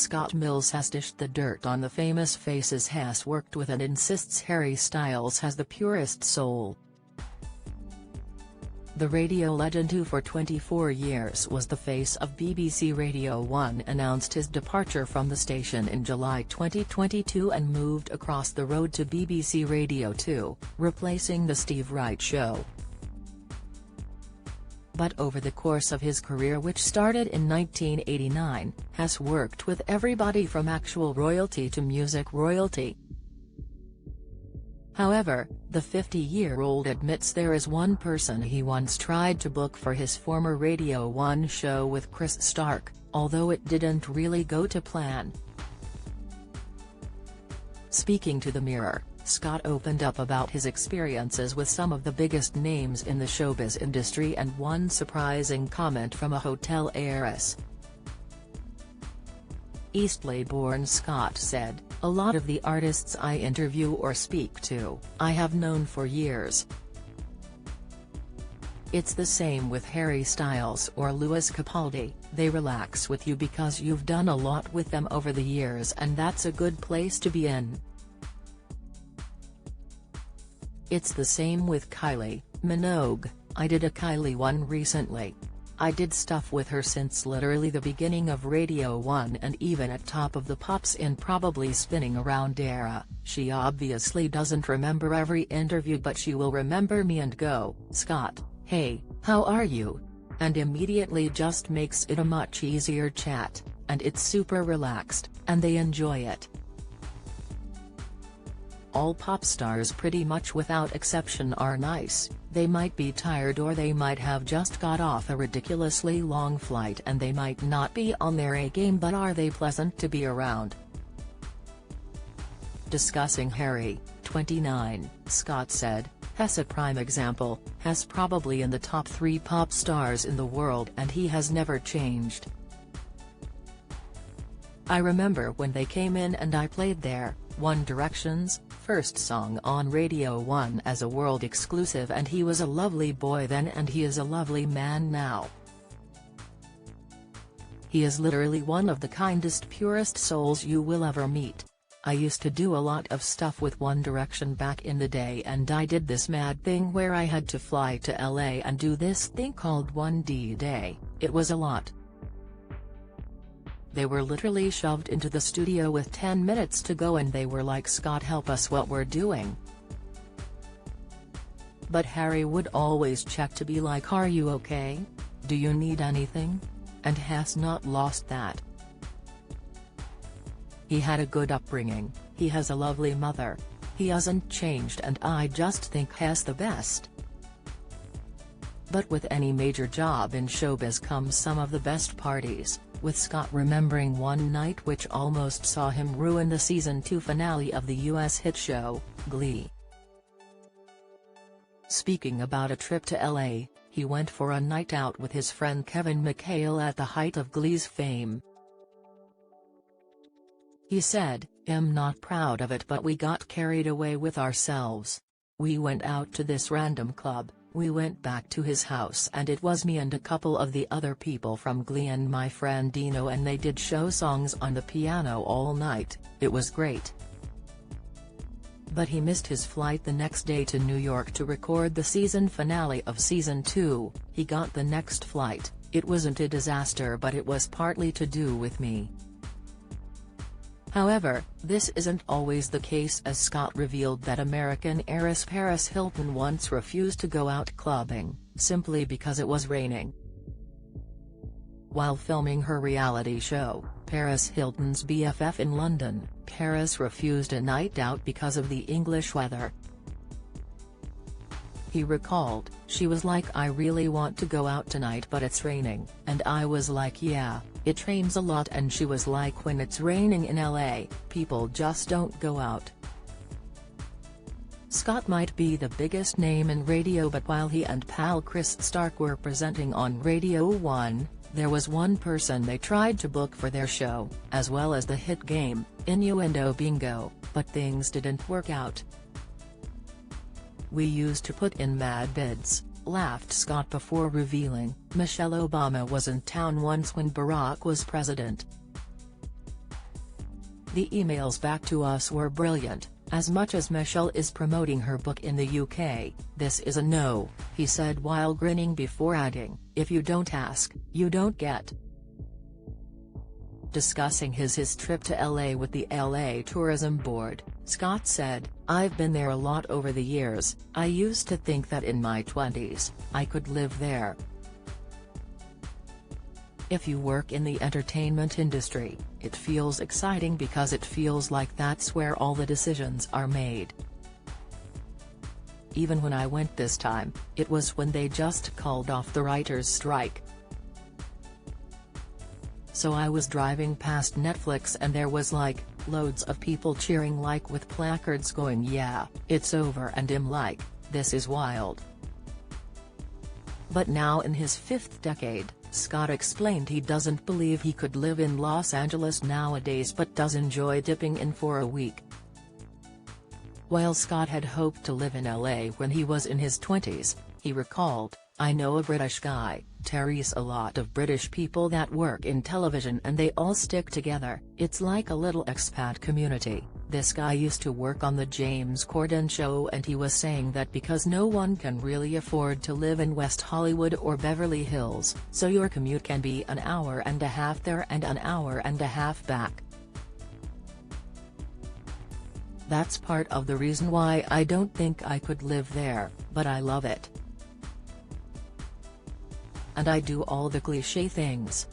Scott Mills has dished the dirt on the famous faces has worked with and insists Harry Styles has the purest soul. The radio legend, who for 24 years was the face of BBC Radio 1, announced his departure from the station in July 2022 and moved across the road to BBC Radio 2, replacing The Steve Wright Show. But over the course of his career, which started in 1989, has worked with everybody from actual royalty to music royalty. However, the 50-year-old admits there is one person he once tried to book for his former Radio 1 show with Chris Stark, although it didn't really go to plan. Speaking to the Mirror, Scott opened up about his experiences with some of the biggest names in the showbiz industry and one surprising comment from a hotel heiress. Eastleigh-born Scott said, "A lot of the artists I interview or speak to, I have known for years. It's the same with Harry Styles or Lewis Capaldi, they relax with you because you've done a lot with them over the years, and that's a good place to be in. It's the same with Kylie Minogue. I did a Kylie one recently. I did stuff with her since literally the beginning of Radio 1 and even at Top of the Pops in probably Spinning Around era. She obviously doesn't remember every interview, but she will remember me and go, 'Scott, hey, how are you?' and immediately just makes it a much easier chat, and it's super relaxed, and they enjoy it." All pop stars pretty much without exception are nice. They might be tired or they might have just got off a ridiculously long flight and they might not be on their A game, but are they pleasant to be around? Discussing Harry, 29, Scott said, "He's a prime example, he's probably in the top 3 pop stars in the world and he has never changed. I remember when they came in and I played their One Direction's first song on Radio 1 as a world exclusive, and he was a lovely boy then and he is a lovely man now. He is literally one of the kindest, purest souls you will ever meet. I used to do a lot of stuff with One Direction back in the day, and I did this mad thing where I had to fly to LA and do this thing called 1D Day. It was a lot. They were literally shoved into the studio with 10 minutes to go and they were like, 'Scott, help us, what we're doing?' But Harry would always check to be like, 'Are you okay? Do you need anything?' and has not lost that. He had a good upbringing, he has a lovely mother. He hasn't changed and I just think he's the best." But with any major job in showbiz comes some of the best parties, with Scott remembering one night which almost saw him ruin the season 2 finale of the US hit show, Glee. Speaking about a trip to LA, he went for a night out with his friend Kevin McHale at the height of Glee's fame. He said, "I'm not proud of it, but we got carried away with ourselves. We went out to this random club. We went back to his house and it was me and a couple of the other people from Glee and my friend Dino, and they did show songs on the piano all night. It was great." But he missed his flight the next day to New York to record the season finale of season 2. "He got the next flight. It wasn't a disaster, but it was partly to do with me." However, this isn't always the case, as Scott revealed that American heiress Paris Hilton once refused to go out clubbing, simply because it was raining. While filming her reality show, Paris Hilton's BFF in London, Paris refused a night out because of the English weather. He recalled, "She was like, 'I really want to go out tonight but it's raining,' and I was like, 'Yeah, it rains a lot,' and she was like, 'When it's raining in LA, people just don't go out.'" Scott might be the biggest name in radio, but while he and pal Chris Stark were presenting on Radio 1, there was one person they tried to book for their show, as well as the hit game, Innuendo Bingo, but things didn't work out. "We used to put in mad bids," laughed Scott before revealing, "Michelle Obama was in town once when Barack was president. The emails back to us were brilliant. As much as Michelle is promoting her book in the UK, this is a no, he said while grinning before adding, if you don't ask, you don't get. Discussing his trip to LA with the LA Tourism Board, Scott said, I've been there a lot over the years. I used to think that in my 20s, I could live there. If you work in the entertainment industry, it feels exciting because it feels like that's where all the decisions are made. Even when I went this time, it was when they just called off the writers' strike. So I was driving past Netflix and there was like, loads of people cheering like with placards going yeah, it's over and I'm like, this is wild. But now in his 5th decade, Scott explained he doesn't believe he could live in Los Angeles nowadays but does enjoy dipping in for a week. While Scott had hoped to live in LA when he was in his 20s, he recalled, I know a British guy, Terry's a lot of British people that work in television and they all stick together, it's like a little expat community. This guy used to work on the James Corden show and he was saying that because no one can really afford to live in West Hollywood or Beverly Hills, so your commute can be an hour and a half there and an hour and a half back. That's part of the reason why I don't think I could live there, but I love it. And I do all the cliché things,